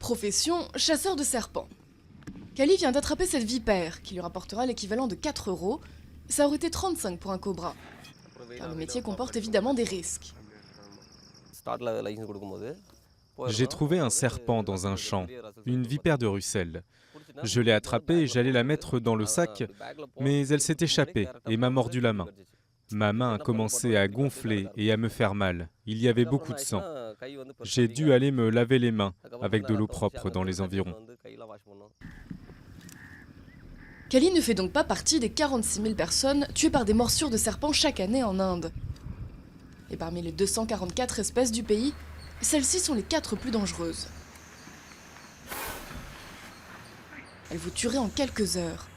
Profession, chasseur de serpents. Kali vient d'attraper cette vipère, qui lui rapportera l'équivalent de 4 €. Ça aurait été 35 pour un cobra. Car le métier comporte évidemment des risques. J'ai trouvé un serpent dans un champ, une vipère de russell. Je l'ai attrapée et j'allais la mettre dans le sac, mais elle s'est échappée et m'a mordu la main. Ma main a commencé à gonfler et à me faire mal. Il y avait beaucoup de sang. J'ai dû aller me laver les mains avec de l'eau propre dans les environs. Kali ne fait donc pas partie des 46 000 personnes tuées par des morsures de serpents chaque année en Inde. Et parmi les 244 espèces du pays, celles-ci sont les 4 plus dangereuses. Elles vous tueraient en quelques heures.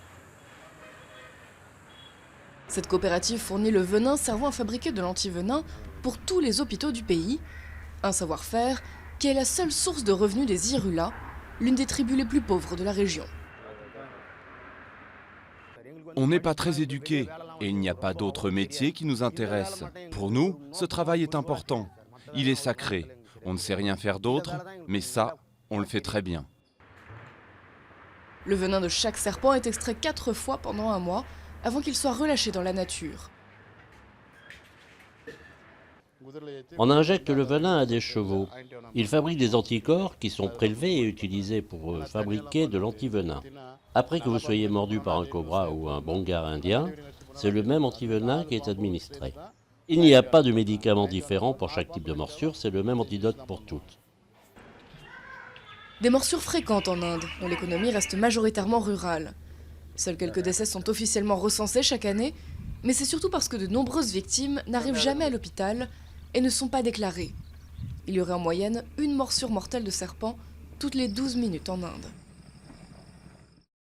Cette coopérative fournit le venin servant à fabriquer de l'antivenin pour tous les hôpitaux du pays, un savoir-faire qui est la seule source de revenus des Irula, l'une des tribus les plus pauvres de la région. On n'est pas très éduqués et il n'y a pas d'autres métiers qui nous intéressent. Pour nous, ce travail est important. Il est sacré. On ne sait rien faire d'autre, mais ça, on le fait très bien. Le venin de chaque serpent est extrait 4 fois pendant un mois avant qu'il soit relâché dans la nature. On injecte le venin à des chevaux. Ils fabriquent des anticorps qui sont prélevés et utilisés pour fabriquer de l'antivenin. Après que vous soyez mordu par un cobra ou un bongar indien, c'est le même antivenin qui est administré. Il n'y a pas de médicament différent pour chaque type de morsure, c'est le même antidote pour toutes. Des morsures fréquentes en Inde, dont l'économie reste majoritairement rurale. Seuls quelques décès sont officiellement recensés chaque année, mais c'est surtout parce que de nombreuses victimes n'arrivent jamais à l'hôpital et ne sont pas déclarées. Il y aurait en moyenne une morsure mortelle de serpent toutes les 12 minutes en Inde.